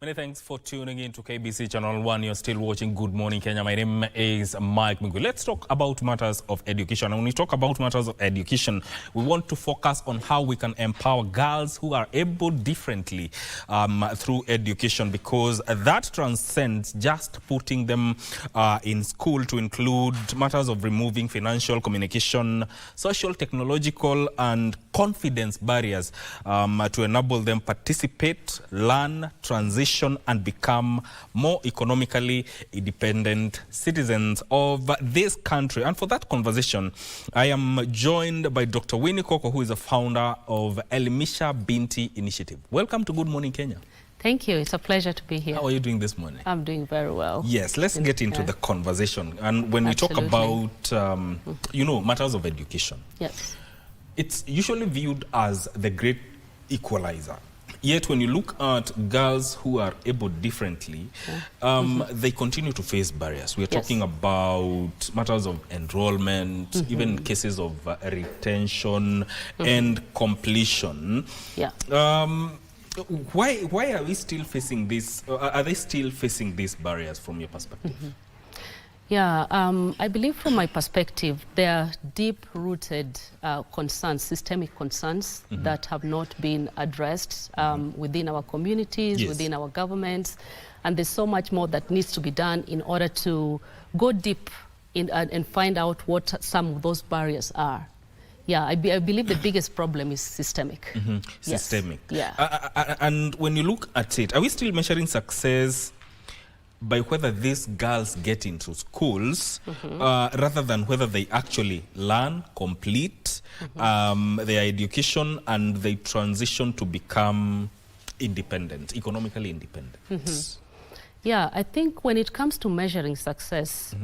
Many thanks for tuning in to KBC Channel 1. You're still watching Good Morning Kenya. My name is Mike Migui. Let's talk about matters of education. And when we talk about matters of education, we want to focus on how we can empower girls who are able differently through education, because that transcends just putting them in school to include matters of removing financial, communication, social, technological, and confidence barriers to enable them participate, learn, transition, and become more economically independent citizens of this country. And for that conversation, I am joined by Dr. Winnie Koko, who is a founder of Elimisha Binti Initiative. Welcome to Good Morning Kenya. Thank you. It's a pleasure to be here. How are you doing this morning? I'm doing very well. Yes, let's get into the conversation. And when we talk about, matters of education, yes, it's usually viewed as the great equalizer. Yet when you look at girls who are able differently, they continue to face barriers. We're talking about matters of enrollment, even cases of retention and completion. Yeah. Why are we still facing this? Are they still facing these barriers from your perspective? Yeah, I believe from my perspective, there are deep-rooted concerns, systemic concerns that have not been addressed within our communities, within our governments, and there's so much more that needs to be done in order to go deep in, and find out what some of those barriers are. Yeah, I believe the biggest problem is systemic. Systemic. Yes. Yeah. And when you look at it, are we still measuring success by whether these girls get into schools rather than whether they actually learn, complete their education, and they transition to become independent, economically independent? Yeah, I think when it comes to measuring success,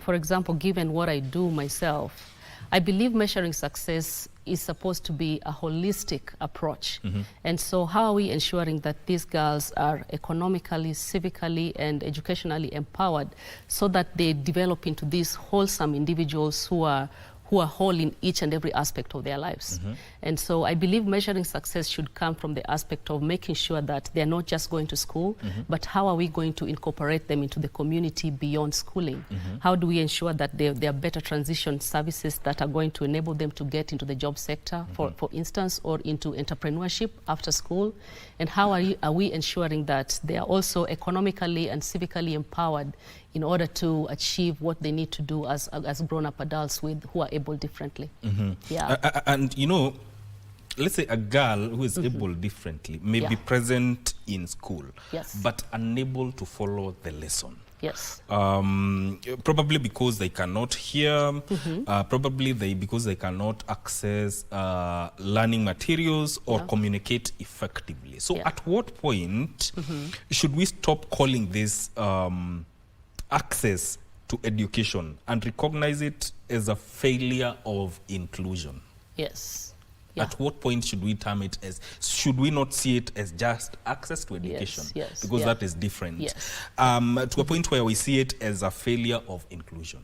for example, given what I do myself, I believe measuring success is supposed to be a holistic approach. And so how are we ensuring that these girls are economically, civically, and educationally empowered so that they develop into these wholesome individuals who are whole in each and every aspect of their lives? And so I believe measuring success should come from the aspect of making sure that they're not just going to school, but how are we going to incorporate them into the community beyond schooling? How do we ensure that there are better transition services that are going to enable them to get into the job sector, for instance, or into entrepreneurship after school? And how are we ensuring that they are also economically and civically empowered in order to achieve what they need to do as grown-up adults who are able differently? Yeah. And let's say a girl who is able differently may be present in school, but unable to follow the lesson. Yes. Probably because they cannot hear, probably because they cannot access learning materials or communicate effectively. So at what point should we stop calling this access to education and recognize it as a failure of inclusion? Yes. Yeah. At what point should we term it as, should we not see it as just access to education? Because that is different. To a point where we see it as a failure of inclusion.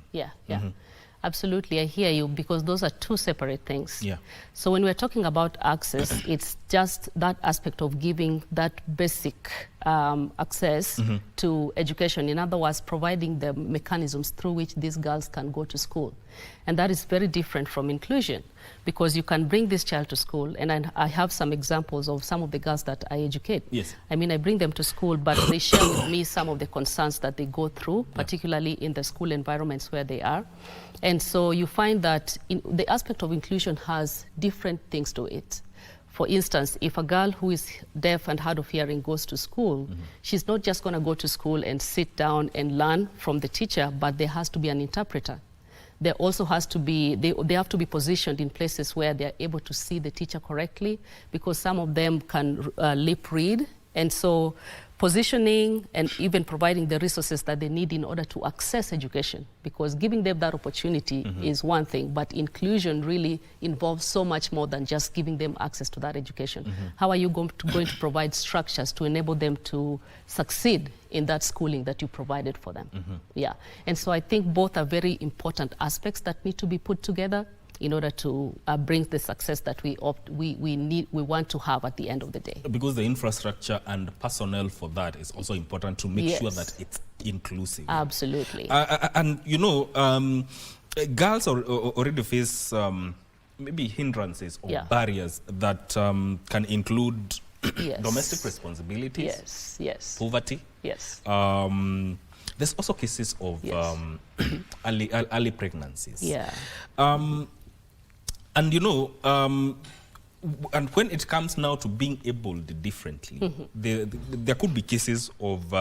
Absolutely, I hear you, because those are two separate things. So when we're talking about access, it's just that aspect of giving that basic access to education. In other words, providing the mechanisms through which these girls can go to school. And that is very different from inclusion, because you can bring this child to school, and I have some examples of some of the girls that I educate. I mean, I bring them to school, but they share with me some of the concerns that they go through, particularly in the school environments where they are. And so you find that the aspect of inclusion has different things to it. For instance, if a girl who is deaf and hard of hearing goes to school, she's not just going to go to school and sit down and learn from the teacher, but there has to be an interpreter. There also has to be, they have to be positioned in places where they're able to see the teacher correctly, because some of them can lip read. And so positioning and even providing the resources that they need in order to access education, because giving them that opportunity is one thing, but inclusion really involves so much more than just giving them access to that education. How are you going to provide structures to enable them to succeed in that schooling that you provided for them? And so I think both are very important aspects that need to be put together. in order to bring the success that we want to have at the end of the day. Because the infrastructure and personnel for that is also important to make sure that it's inclusive. Absolutely. And you know, girls already face maybe hindrances or barriers that can include domestic responsibilities, poverty. There's also cases of early pregnancies. And you know, and when it comes now to being abled differently, there could be cases of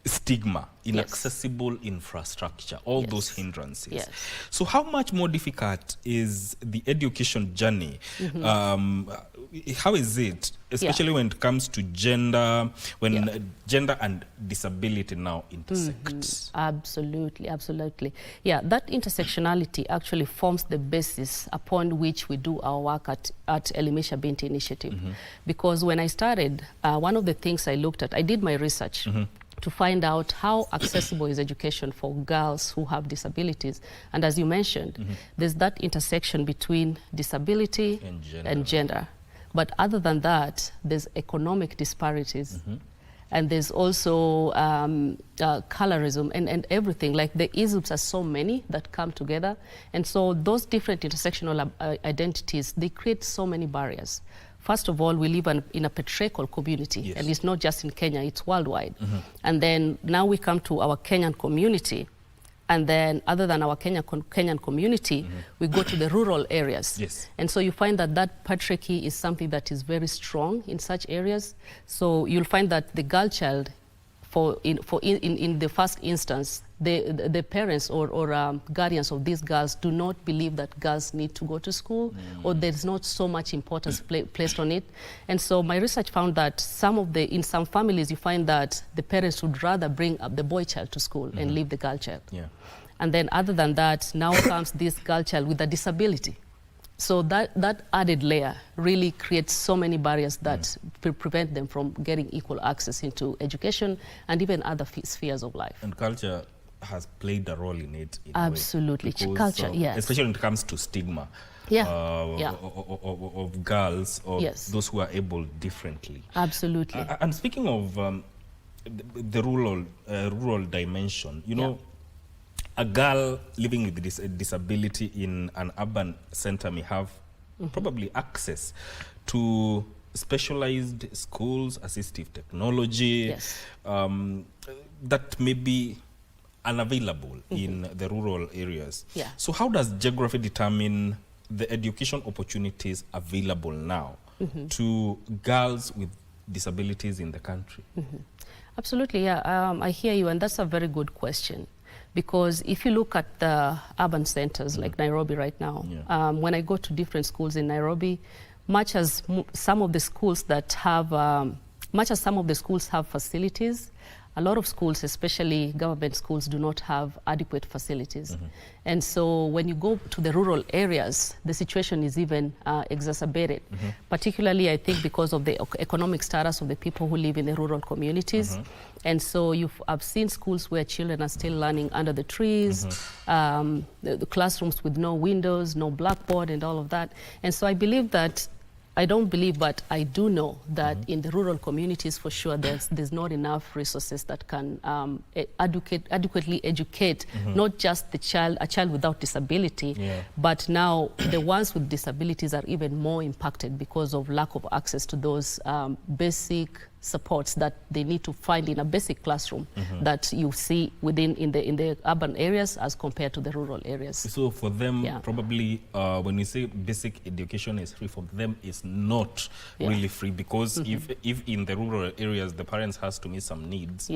stigma, inaccessible infrastructure, all those hindrances. So how much more difficult is the education journey? How is it, especially when it comes to gender, when gender and disability now intersect? Absolutely, absolutely. Yeah, that intersectionality actually forms the basis upon which we do our work at Elimisha Binti Initiative. Because when I started, one of the things I looked at, I did my research to find out how accessible is education for girls who have disabilities. And as you mentioned, there's that intersection between disability and gender. But other than that, there's economic disparities. And there's also colorism and everything. Like the isms are so many that come together. And so those different intersectional identities, they create so many barriers. First of all, we live in a patriarchal community, and it's not just in Kenya, it's worldwide. And then now we come to our Kenyan community, and then other than our Kenyan community, we go to the rural areas. And so you find that that patriarchy is something that is very strong in such areas. So you'll find that the girl child, in the first instance, the parents or guardians of these girls do not believe that girls need to go to school, or there's not so much importance placed on it. And so my research found that in some families you find that the parents would rather bring up the boy child to school and leave the girl child. And then other than that, now comes this girl child with a disability. So that added layer really creates so many barriers that prevent them from getting equal access into education and even other spheres of life. And culture has played a role in it. Absolutely. Culture, especially when it comes to stigma of girls or those who are able differently. Absolutely. And speaking of the rural dimension, you know, a girl living with this disability in an urban center may have probably access to specialized schools, assistive technology, that may be unavailable in the rural areas. So how does geography determine the education opportunities available now to girls with disabilities in the country? Absolutely, I hear you, and that's a very good question. Because if you look at the urban centers like Nairobi right now, when I go to different schools in Nairobi, much as some of the schools have facilities, a lot of schools, especially government schools, do not have adequate facilities. And so when you go to the rural areas, the situation is even exacerbated, particularly I think because of the economic status of the people who live in the rural communities. And so I've seen schools where children are still learning under the trees, the classrooms with no windows, no blackboard and all of that. And so I don't believe, but I do know that in the rural communities, for sure, there's not enough resources that can adequately educate not just a child without disability, but now the ones with disabilities are even more impacted because of lack of access to those basic supports that they need to find in a basic classroom that you see in the urban areas as compared to the rural areas. So for them, probably when we say basic education is free, for them it's not really free, because if in the rural areas the parents has to meet some needs,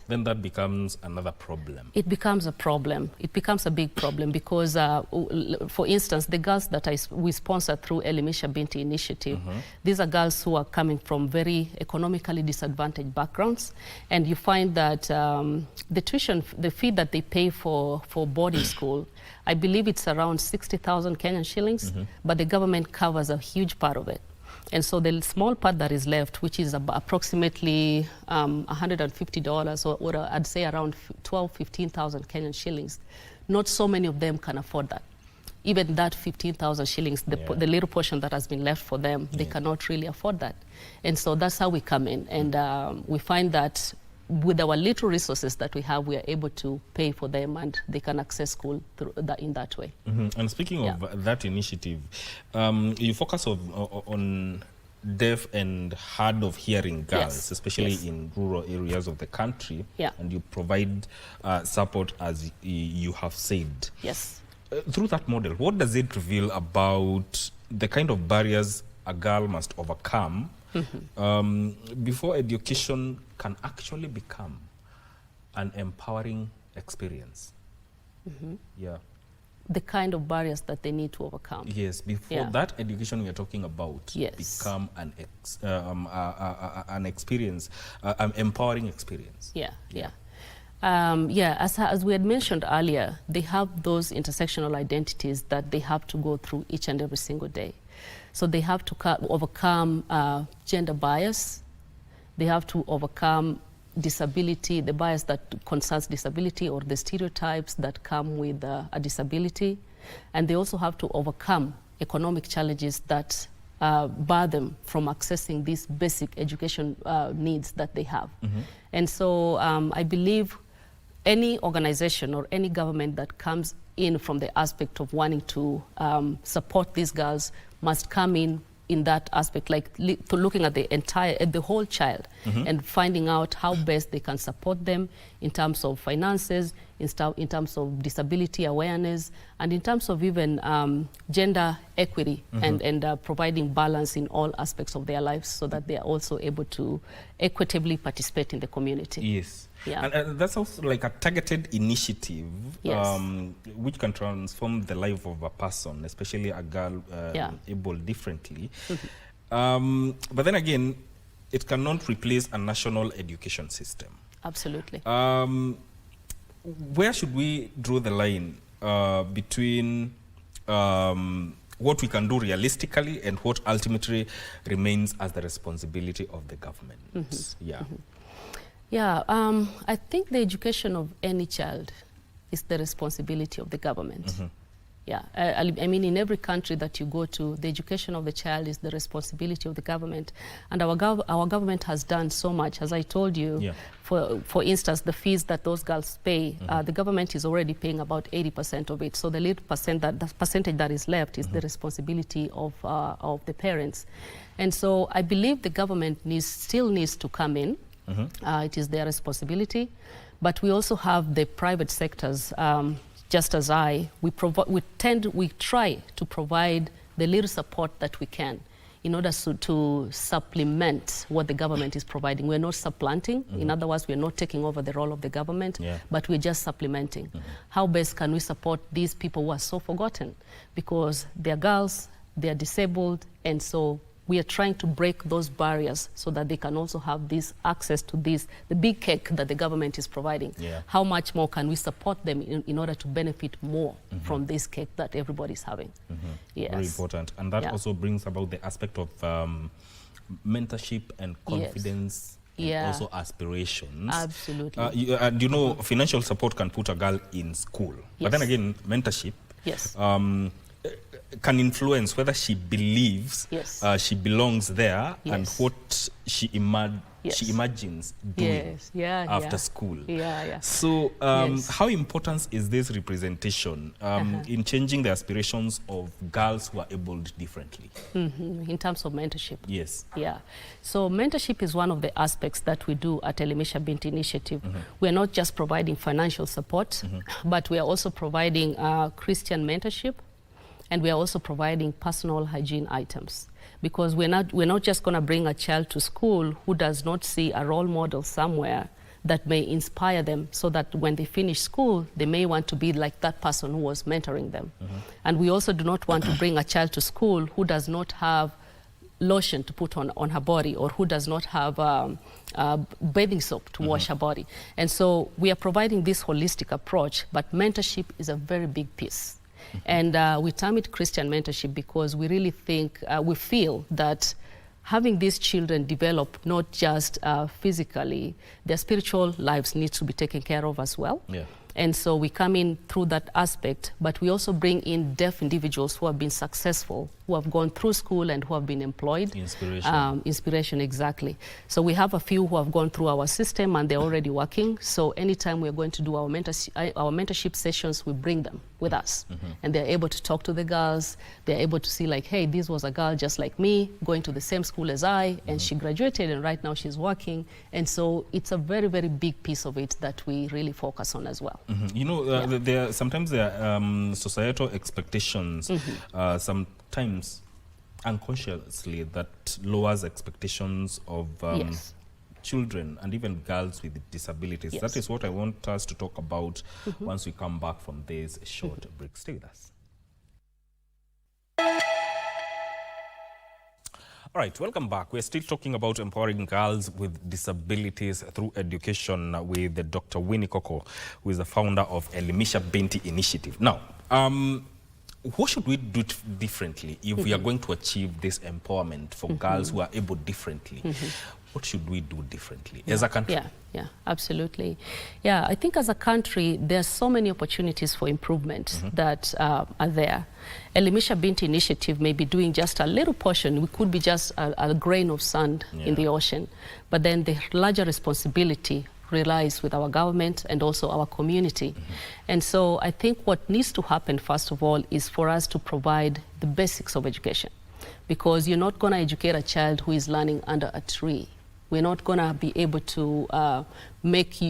then that becomes another problem. It becomes a problem. It becomes a big problem because, for instance, the girls that we sponsor through Elimisha Binti Initiative, these are girls who are coming from very economically disadvantaged backgrounds, and you find that the fee that they pay for boarding school, I believe it's around 60,000 Kenyan shillings, but the government covers a huge part of it. And so the small part that is left, which is approximately $150, or I'd say around 12,000, 15,000 Kenyan shillings, not so many of them can afford that. even that 15,000 shillings, the little portion that has been left for them, they cannot really afford that. And so that's how we come in. And we find that with our little resources that we have, we are able to pay for them and they can access school through that, in that way. And speaking of that initiative, you focus on deaf and hard of hearing girls, especially in rural areas of the country, and you provide support, as you have said. Yes. Through that model, what does it reveal about the kind of barriers a girl must overcome before education can actually become an empowering experience? The kind of barriers that they need to overcome. Yes, before that education we are talking about become an experience, an empowering experience. As we had mentioned earlier, they have those intersectional identities that they have to go through each and every single day. So they have to overcome gender bias. They have to overcome disability, the bias that concerns disability or the stereotypes that come with a disability. And they also have to overcome economic challenges that bar them from accessing these basic education needs that they have. And so I believe any organization or any government that comes in from the aspect of wanting to support these girls must come in that aspect, like to looking at the whole child and finding out how best they can support them in terms of finances, in terms of disability awareness, and in terms of even gender equity and providing balance in all aspects of their lives so that they are also able to equitably participate in the community. Yes. And that's also like a targeted initiative which can transform the life of a person, especially a girl able differently. But then again, it cannot replace a national education system. Absolutely. Where should we draw the line between what we can do realistically and what ultimately remains as the responsibility of the government? I think the education of any child is the responsibility of the government. I mean, in every country that you go to, the education of the child is the responsibility of the government. And our government has done so much. As I told you, for instance, the fees that those girls pay, the government is already paying about 80% of it. So the little percentage that is left is the responsibility of the parents. And so I believe the government still needs to come in. It is their responsibility. But we also have the private sectors. Just as we try to provide the little support that we can in order to supplement what the government is providing. We're not supplanting. In other words, we're not taking over the role of the government, but we're just supplementing. How best can we support these people who are so forgotten? Because they're girls, they're disabled, and so we are trying to break those barriers so that they can also have this access to the big cake that the government is providing. How much more can we support them in order to benefit more from this cake that everybody's having? Very important. And that also brings about the aspect of mentorship and confidence and also aspirations. Absolutely. You know, financial support can put a girl in school. But then again, mentorship can influence whether she believes she belongs there and what she imagines doing after school. So how important is this representation in changing the aspirations of girls who are abled differently? In terms of mentorship? Yes. So mentorship is one of the aspects that we do at Elimisha Binti Initiative. We are not just providing financial support, but we are also providing Christian mentorship. And we are also providing personal hygiene items, because we're not just going to bring a child to school who does not see a role model somewhere that may inspire them, so that when they finish school, they may want to be like that person who was mentoring them. And we also do not want to bring a child to school who does not have lotion to put on her body, or who does not have bathing soap to wash her body. And so we are providing this holistic approach, but mentorship is a very big piece. And we term it Christian mentorship because we really think, we feel that having these children develop not just physically, their spiritual lives need to be taken care of as well. And so we come in through that aspect, but we also bring in deaf individuals who have been successful, who have gone through school and who have been employed. Inspiration. Inspiration, exactly. So we have a few who have gone through our system and they're already working. So anytime we're going to do our mentorship sessions, we bring them with us. And they're able to talk to the girls. They're able to see like, hey, this was a girl just like me, going to the same school as I, and she graduated and right now she's working. And so it's a very, very big piece of it that we really focus on as well. You know, sometimes there are societal expectations, sometimes unconsciously, that lowers expectations of children and even girls with disabilities. That is what I want us to talk about once we come back from this short break. Stay with us. All right, welcome back. We're still talking about empowering girls with disabilities through education with Dr. Winnie Koko, who is the founder of Elimisha Binti Initiative. Now, what should we do differently if we are going to achieve this empowerment for girls who are able differently? What should we do differently as a country? Yeah, absolutely. Yeah, I think as a country, there are so many opportunities for improvement that are there. Elimisha Binti Initiative may be doing just a little portion. We could be just a grain of sand in the ocean. But then the larger responsibility relies with our government and also our community. And so I think what needs to happen, first of all, is for us to provide the basics of education. Because you're not going to educate a child who is learning under a tree. We're not going to be able to make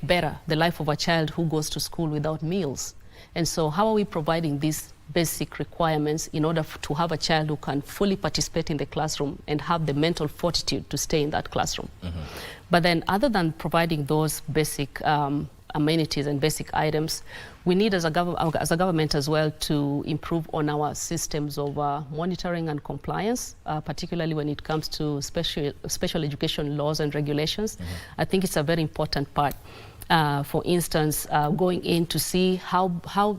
better the life of a child who goes to school without meals. And so how are we providing these basic requirements in order to have a child who can fully participate in the classroom and have the mental fortitude to stay in that classroom? But then other than providing those basic amenities and basic items, we need as a government as well to improve on our systems of monitoring and compliance, particularly when it comes to special education laws and regulations. I think it's a very important part. For instance, going in to see how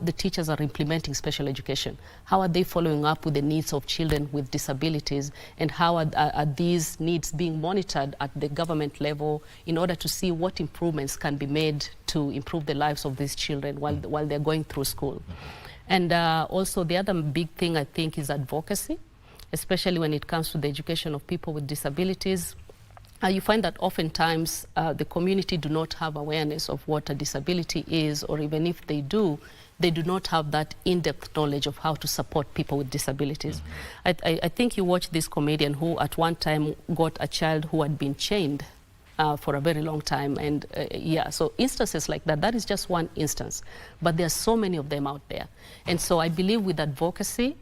the teachers are implementing special education. How are they following up with the needs of children with disabilities, and how are these needs being monitored at the government level in order to see what improvements can be made to improve the lives of these children while they're going through school. And also the other big thing I think is advocacy, especially when it comes to the education of people with disabilities. You find that oftentimes the community do not have awareness of what a disability is, or even if they do not have that in-depth knowledge of how to support people with disabilities. I think you watch this comedian who at one time got a child who had been chained for a very long time. And so instances like that is just one instance. But there are so many of them out there. And so I believe with advocacy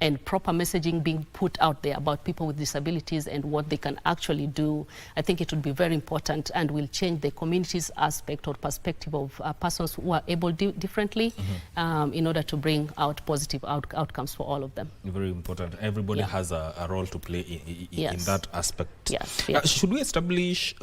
and proper messaging being put out there about people with disabilities and what they can actually do, I think it would be very important and will change the community's aspect or perspective of persons who are able differently in order to bring out positive outcomes for all of them. Very important. Everybody has a role to play in that aspect. Should we establish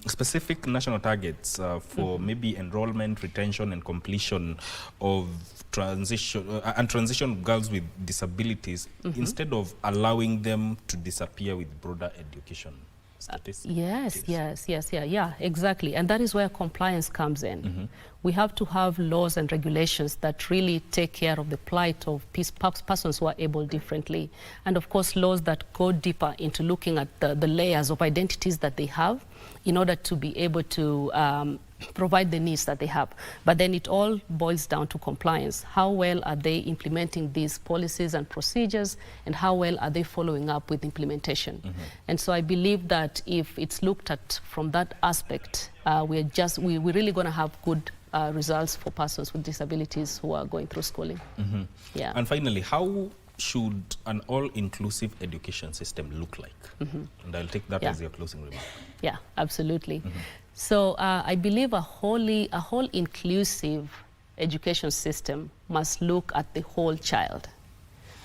specific national targets for maybe enrollment, retention and completion of transition girls with disabilities instead of allowing them to disappear with broader education statistics? Yeah, exactly. And that is where compliance comes in. We have to have laws and regulations that really take care of the plight of persons who are able differently. And of course, laws that go deeper into looking at the layers of identities that they have in order to be able to provide the needs that they have. But then it all boils down to compliance. How well are they implementing these policies and procedures, and how well are they following up with implementation? And so I believe that if it's looked at from that aspect, we're really going to have good results for persons with disabilities who are going through schooling. And finally, how should an all-inclusive education system look like? And I'll take that as your closing remark. Yeah, absolutely. So I believe a whole inclusive education system must look at the whole child.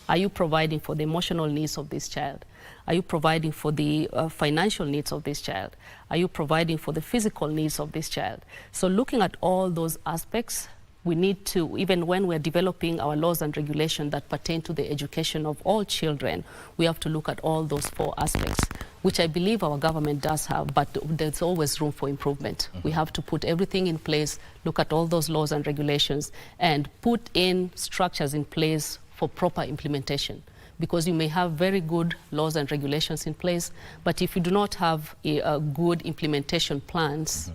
Are you providing for the emotional needs of this child? Are you providing for the financial needs of this child? Are you providing for the physical needs of this child? So looking at all those aspects we need to, even when we're developing our laws and regulations that pertain to the education of all children, we have to look at all those 4 aspects, which I believe our government does have, but there's always room for improvement. We have to put everything in place, look at all those laws and regulations, and put in structures in place for proper implementation. Because you may have very good laws and regulations in place, but if you do not have a good implementation plans,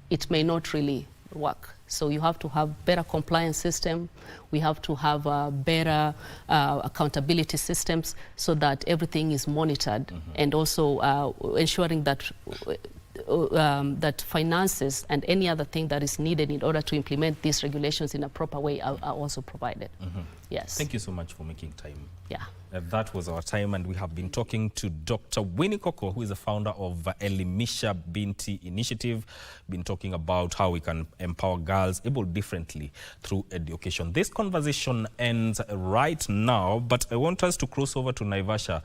it may not really work. So you have to have better compliance system. We have to have better accountability systems so that everything is monitored, and also ensuring that that finances and any other thing that is needed in order to implement these regulations in a proper way are also provided. Yes. Thank you so much for making time. Yeah. That was our time, and we have been talking to Dr. Winnie Koko, who is the founder of Elimisha Binti Initiative, been talking about how we can empower girls able differently through education. This conversation ends right now, but I want us to cross over to Naivasha